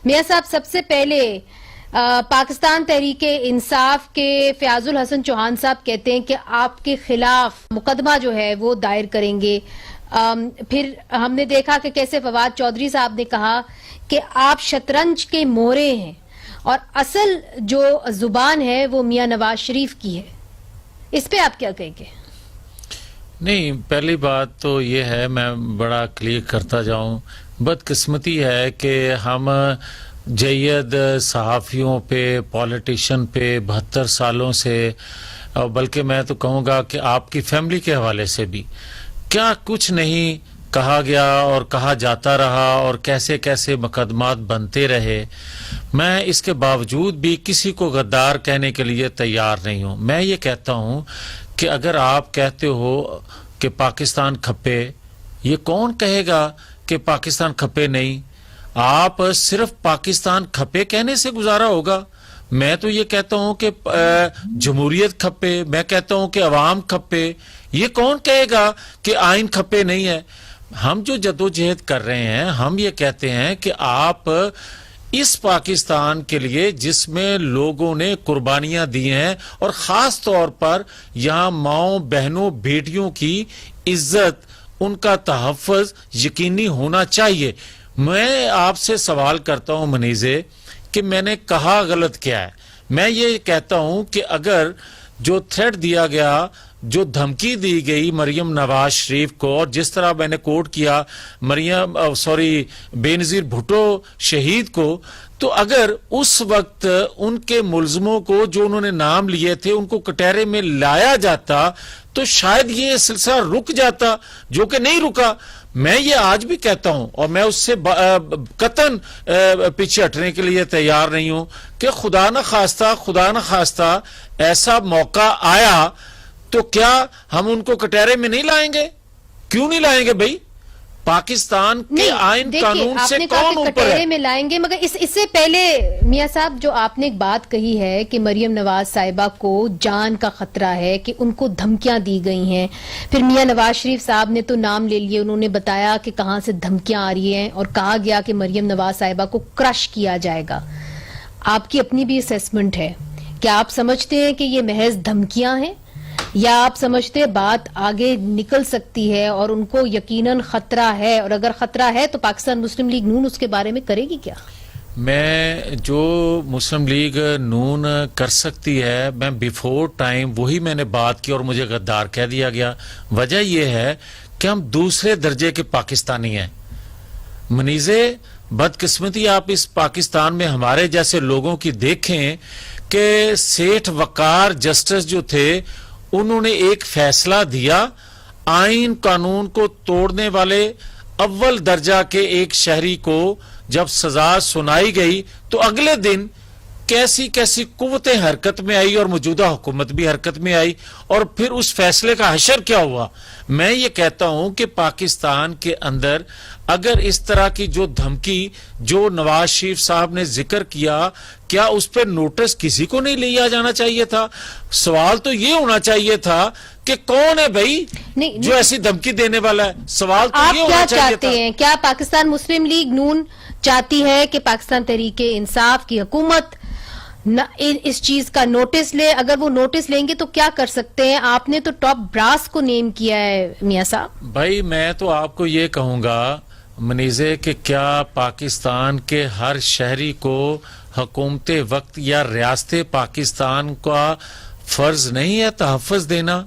میاں صاحب، سب سے پہلے پاکستان تحریک انصاف کے فیاض الحسن چوہان صاحب کہتے ہیں کہ آپ کے خلاف مقدمہ جو ہے وہ دائر کریں گے. پھر ہم نے دیکھا کہ کیسے فواد چودھری صاحب نے کہا کہ آپ شطرنج کے مورے ہیں اور اصل جو زبان ہے وہ میاں نواز شریف کی ہے. اس پہ آپ کیا کہیں گے؟ نہیں، پہلی بات تو یہ ہے، میں بڑا کلیئر کرتا جاؤں، بدقسمتی ہے کہ ہم جید صحافیوں پہ، پولیٹیشن پہ 72 سالوں سے، بلکہ میں تو کہوں گا کہ آپ کی فیملی کے حوالے سے بھی کیا کچھ نہیں کہا گیا اور کہا جاتا رہا اور کیسے کیسے مقدمات بنتے رہے. میں اس کے باوجود بھی کسی کو غدار کہنے کے لیے تیار نہیں ہوں. میں یہ کہتا ہوں کہ اگر آپ کہتے ہو کہ پاکستان کھپے، یہ کون کہے گا کہ پاکستان کھپے نہیں؟ آپ صرف پاکستان کھپے کہنے سے گزارا ہوگا. میں تو یہ کہتا ہوں کہ جمہوریت کھپے، میں کہتا ہوں کہ عوام کھپے. یہ کون کہے گا کہ آئین کھپے نہیں ہے؟ ہم جو جدوجہد کر رہے ہیں، ہم یہ کہتے ہیں کہ آپ اس پاکستان کے لیے جس میں لوگوں نے قربانیاں دی ہیں اور خاص طور پر یہاں ماؤں، بہنوں، بیٹیوں کی عزت، ان کا تحفظ یقینی ہونا چاہیے. میں آپ سے سوال کرتا ہوں منیزے کہ میں نے کہا غلط کیا ہے؟ میں یہ کہتا ہوں کہ اگر جو تھریٹ دیا گیا، جو دھمکی دی گئی مریم نواز شریف کو، اور جس طرح میں نے کوٹ کیا بے نظیر بھٹو شہید کو، تو اگر اس وقت ان کے ملزموں کو جو انہوں نے نام لیے تھے ان کو کٹہرے میں لایا جاتا تو شاید یہ سلسلہ رک جاتا، جو کہ نہیں رکا. میں یہ آج بھی کہتا ہوں اور میں اس سے قطعاً پیچھے ہٹنے کے لیے تیار نہیں ہوں کہ خدا نہ خواستہ ایسا موقع آیا تو کیا ہم ان کو کٹہرے میں نہیں لائیں گے؟ کیوں نہیں لائیں گے بھائی؟ پاکستان کے آئین قانون سے کون اوپر ہے؟ کٹہرے میں لائیں گے، مگر اس سے پہلے میاں صاحب جو آپ نے ایک بات کہی ہے کہ مریم نواز صاحبہ کو جان کا خطرہ ہے، کہ ان کو دھمکیاں دی گئی ہیں. پھر میاں نواز شریف صاحب نے تو نام لے لیے، انہوں نے بتایا کہ کہاں سے دھمکیاں آ رہی ہیں اور کہا گیا کہ مریم نواز صاحبہ کو کرش کیا جائے گا. آپ کی اپنی بھی اسیسمنٹ ہے، کیا آپ سمجھتے ہیں کہ یہ محض دھمکیاں ہیں، یا آپ سمجھتے ہیں بات آگے نکل سکتی ہے اور ان کو یقیناً خطرہ ہے، اور اگر خطرہ ہے تو پاکستان مسلم لیگ نون اس کے بارے میں کرے گی کیا؟ میں جو مسلم لیگ نون کر سکتی ہے، میں بیفور ٹائم وہی میں نے بات کی اور مجھے غدار کہہ دیا گیا. وجہ یہ ہے کہ ہم دوسرے درجے کے پاکستانی ہیں. منیزے، بدقسمتی آپ اس پاکستان میں ہمارے جیسے لوگوں کی دیکھیں کہ سیٹھ وقار جسٹس جو تھے انہوں نے ایک فیصلہ دیا، آئین قانون کو توڑنے والے اول درجہ کے ایک شہری کو جب سزا سنائی گئی تو اگلے دن کیسی کیسی قوتیں حرکت میں آئی اور موجودہ حکومت بھی حرکت میں آئی، اور پھر اس فیصلے کا حشر کیا ہوا. میں یہ کہتا ہوں کہ پاکستان کے اندر اگر اس طرح کی جو دھمکی جو نواز شریف صاحب نے ذکر کیا، کیا اس پہ نوٹس کسی کو نہیں لیا جانا چاہیے تھا؟ سوال تو یہ ہونا چاہیے تھا کہ کون ہے بھائی جو ایسی دھمکی دینے والا ہے؟ سوال تو یہ ہونا چاہیے تھا. کیا پاکستان مسلم لیگ نون چاہتی ہے کہ پاکستان تحریک انصاف کی حکومت اس چیز کا نوٹس لے؟ اگر وہ نوٹس لیں گے تو کیا کر سکتے ہیں؟ آپ نے تو ٹاپ براس کو نیم کیا ہے میاں صاحب. بھائی میں تو آپ کو یہ کہوں گا منیزے کہ کیا پاکستان کے ہر شہری کو حکومت وقت یا ریاست پاکستان کا فرض نہیں ہے تحفظ دینا؟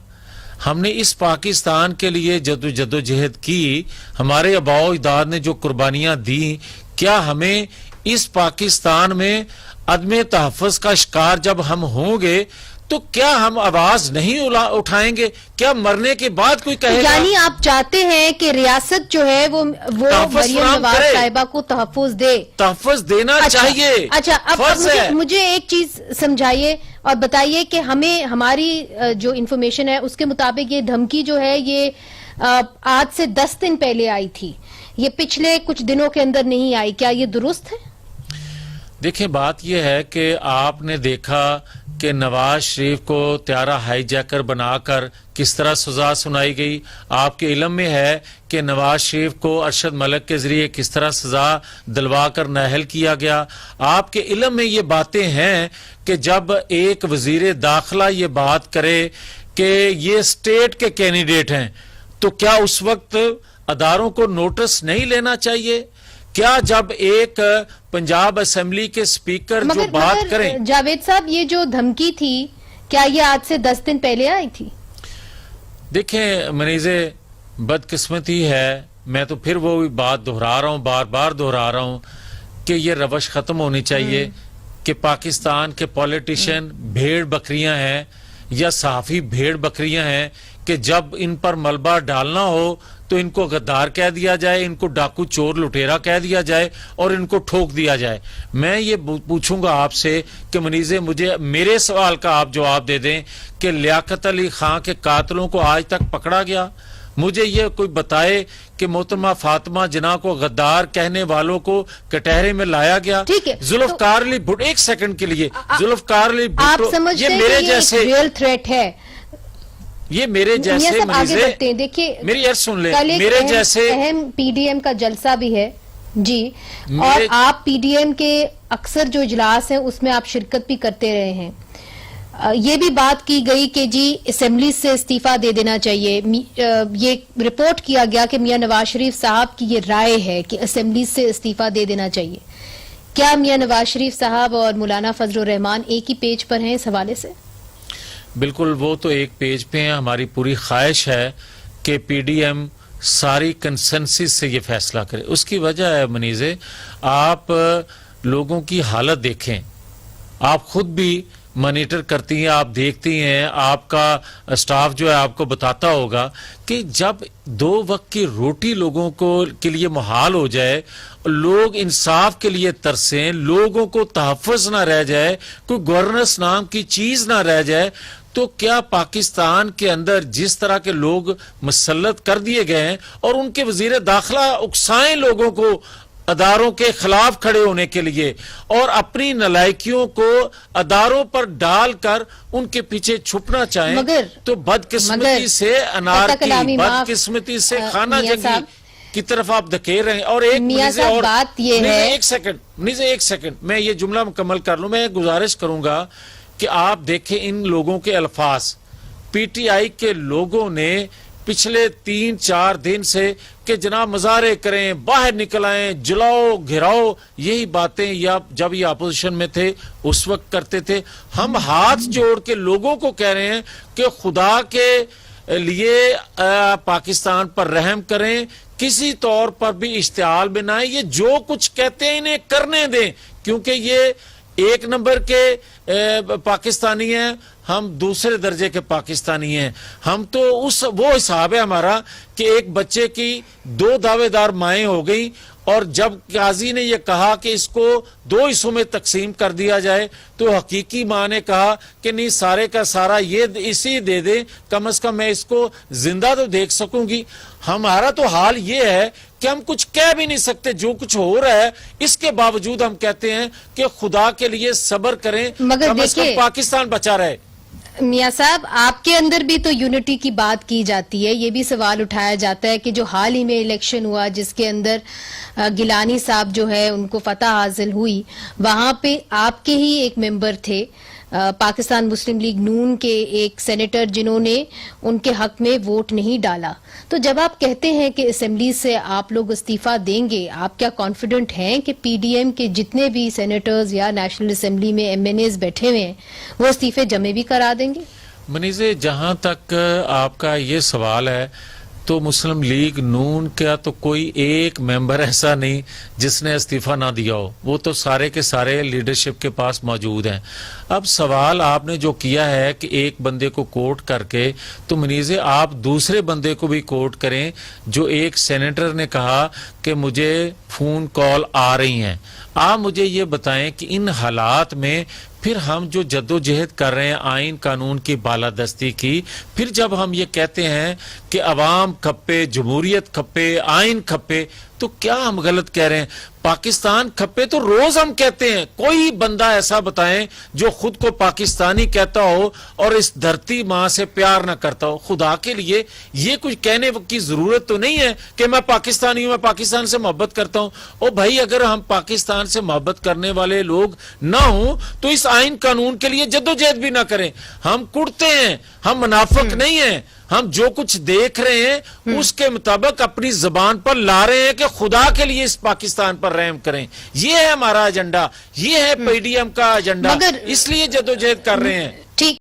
ہم نے اس پاکستان کے لیے جدوجہد کی، ہمارے آباء و اجداد نے جو قربانیاں دی، کیا ہمیں اس پاکستان میں عدم تحفظ کا شکار جب ہم ہوں گے تو کیا ہم آواز نہیں اٹھائیں گے؟ کیا مرنے کے بعد کوئی کہے گا؟ یعنی آپ چاہتے ہیں کہ ریاست جو ہے وہ مریم نواز صاحبہ کو تحفظ دے؟ تحفظ دینا چاہیے. اچھا، اب مجھے ایک چیز سمجھائیے اور بتائیے کہ ہماری جو انفارمیشن ہے اس کے مطابق یہ دھمکی جو ہے یہ آج سے 10 دن پہلے آئی تھی، یہ پچھلے کچھ دنوں کے اندر نہیں آئی. کیا یہ درست ہے؟ دیکھیں، بات یہ ہے کہ آپ نے دیکھا کہ نواز شریف کو طیارہ ہائی جیکر بنا کر کس طرح سزا سنائی گئی. آپ کے علم میں ہے کہ نواز شریف کو ارشد ملک کے ذریعے کس طرح سزا دلوا کر نااہل کیا گیا. آپ کے علم میں یہ باتیں ہیں کہ جب ایک وزیر داخلہ یہ بات کرے کہ یہ اسٹیٹ کے کینڈیڈیٹ ہیں تو کیا اس وقت اداروں کو نوٹس نہیں لینا چاہیے؟ کیا جب ایک پنجاب اسمبلی کے سپیکر جو بات کریں. جاوید صاحب یہ جو دھمکی تھی کیا یہ آج سے 10 دن پہلے آئی تھی؟ دیکھیں منیزے، بدقسمتی ہے، میں تو پھر وہ بات دہرا رہا ہوں، بار بار دہرا رہا ہوں کہ یہ روش ختم ہونی چاہیے کہ پاکستان کے پولیٹیشین بھیڑ بکریاں ہیں یا صحافی بھیڑ بکریاں ہیں کہ جب ان پر ملبہ ڈالنا ہو تو ان کو غدار کہہ دیا جائے، ان کو ڈاکو چور لٹیرا کہہ دیا جائے اور ان کو ٹھوک دیا جائے. میں یہ پوچھوں گا آپ سے کہ منیزے مجھے میرے سوال کا آپ جواب دے دیں کہ لیاقت علی خان کے قاتلوں کو آج تک پکڑا گیا؟ مجھے یہ کوئی بتائے کہ محترمہ فاطمہ جناح کو غدار کہنے والوں کو کٹہرے میں لایا گیا. ذوالفقار علی بھٹو، ایک سیکنڈ کے لیے، ذوالفقار علی بھٹو یہ میرے جیسے ریئل تھریٹ ہے، یہ میرے جیسے منیزے دیکھیے میری عرض سن لیں، میرے جیسے اہم پی ڈی ایم کا جلسہ بھی ہے جی، اور آپ پی ڈی ایم کے اکثر جو اجلاس ہیں اس میں آپ شرکت بھی کرتے رہے ہیں. یہ بھی بات کی گئی کہ جی اسمبلی سے استعفیٰ دے دینا چاہیے. یہ رپورٹ کیا گیا کہ میاں نواز شریف صاحب کی یہ رائے ہے کہ اسمبلی سے استعفیٰ دے دینا چاہیے. کیا میاں نواز شریف صاحب اور مولانا فضل الرحمان ایک ہی پیج پر ہیں اس حوالے سے؟ بالکل، وہ تو ایک پیج پہ ہیں. ہماری پوری خواہش ہے کہ پی ڈی ایم ساری کنسنسس سے یہ فیصلہ کرے. اس کی وجہ ہے منیزے، آپ لوگوں کی حالت دیکھیں، آپ خود بھی مانیٹر کرتی ہیں، آپ دیکھتی ہیں، آپ کا سٹاف جو ہے آپ کو بتاتا ہوگا کہ جب 2 وقت کی روٹی لوگوں کو کے لیے محال ہو جائے، لوگ انصاف کے لیے ترسیں، لوگوں کو تحفظ نہ رہ جائے، کوئی گورننس نام کی چیز نہ رہ جائے، تو کیا پاکستان کے اندر جس طرح کے لوگ مسلط کر دیے گئے ہیں اور ان کے وزیر داخلہ اکسائیں لوگوں کو اداروں کے خلاف کھڑے ہونے کے لیے اور اپنی نالائکیوں کو اداروں پر ڈال کر ان کے پیچھے چھپنا چاہیں، تو بدقسمتی سے انارکی، بدقسمتی سے خانہ جنگی کی طرف آپ دھکیل رہے ہیں. اور ایک سیکنڈ میں یہ جملہ مکمل کر لوں. میں گزارش کروں گا کہ آپ دیکھیں ان لوگوں کے الفاظ. پی ٹی آئی کے لوگوں نے پچھلے 3-4 دن سے کہ جناب مظاہرے کریں، باہر نکل آئیں، جلاؤ گھراؤ، یہی باتیں یا جب یہ اپوزیشن میں تھے اس وقت کرتے تھے. ہم ہاتھ جوڑ کے لوگوں کو کہہ رہے ہیں کہ خدا کے لیے پاکستان پر رحم کریں، کسی طور پر بھی اشتعال میں نہ آئیں، یہ جو کچھ کہتے ہیں انہیں کرنے دیں، کیونکہ یہ 1 نمبر کے پاکستانی ہیں، ہم دوسرے درجے کے پاکستانی ہیں. ہم تو وہ حساب ہے ہمارا کہ ایک بچے کی 2 دعوے دار مائیں ہو گئی، اور جب قاضی نے یہ کہا کہ اس کو 2 حصوں میں تقسیم کر دیا جائے تو حقیقی ماں نے کہا کہ نہیں، سارے کا سارا یہ اسی دے دیں، کم از کم میں اس کو زندہ تو دیکھ سکوں گی. ہمارا تو حال یہ ہے کہ ہم کچھ کہہ بھی نہیں سکتے. جو کچھ ہو رہا ہے اس کے باوجود ہم کہتے ہیں کہ خدا کے لیے صبر کریں، کم از کم پاکستان بچا رہے. میاں صاحب، آپ کے اندر بھی تو یونٹی کی بات کی جاتی ہے. یہ بھی سوال اٹھایا جاتا ہے کہ جو حال ہی میں الیکشن ہوا جس کے اندر گیلانی صاحب جو ہے ان کو فتح حاصل ہوئی، وہاں پہ آپ کے ہی ایک ممبر تھے پاکستان مسلم لیگ نون کے ایک سینیٹر جنہوں نے ان کے حق میں ووٹ نہیں ڈالا. تو جب آپ کہتے ہیں کہ اسمبلی سے آپ لوگ استعفیٰ دیں گے، آپ کیا کانفیڈنٹ ہیں کہ پی ڈی ایم کے جتنے بھی سینیٹرز یا نیشنل اسمبلی میں ایم این ایز بیٹھے ہوئے ہیں وہ استعفے جمع بھی کرا دیں گے؟ منیزے، جہاں تک آپ کا یہ سوال ہے تو مسلم لیگ نون کا تو کوئی ایک ممبر ایسا نہیں جس نے استعفیٰ نہ دیا ہو، وہ تو سارے کے سارے لیڈرشپ کے پاس موجود ہیں. اب سوال آپ نے جو کیا ہے کہ ایک بندے کو کوٹ کر کے، تو منیزے آپ دوسرے بندے کو بھی کوٹ کریں جو ایک سینیٹر نے کہا کہ مجھے فون کال آ رہی ہیں. آپ مجھے یہ بتائیں کہ ان حالات میں پھر ہم جو جدوجہد کر رہے ہیں آئین قانون کی بالادستی کی، پھر جب ہم یہ کہتے ہیں کہ عوام کھپے، جمہوریت کھپے، آئین کھپے، تو کیا ہم غلط کہہ رہے ہیں؟ پاکستان کھپے تو روز ہم کہتے ہیں. کوئی بندہ ایسا بتائیں جو خود کو پاکستانی کہتا ہو اور اس دھرتی ماں سے پیار نہ کرتا ہو. خدا کے لیے یہ کچھ کہنے کی ضرورت تو نہیں ہے کہ میں پاکستانی ہوں, میں پاکستان سے محبت کرتا ہوں. او بھائی, اگر ہم پاکستان سے محبت کرنے والے لوگ نہ ہوں تو اس آئین قانون کے لیے جدوجہد بھی نہ کریں. ہم کڑتے ہیں, ہم منافق نہیں ہیں. ہم جو کچھ دیکھ رہے ہیں اس کے مطابق اپنی زبان پر لا رہے ہیں کہ خدا کے لیے اس پاکستان پر رحم کریں. یہ ہے ہمارا ایجنڈا, یہ ہے پی ڈی ایم کا ایجنڈا, اس لیے جدوجہد کر رہے ہیں.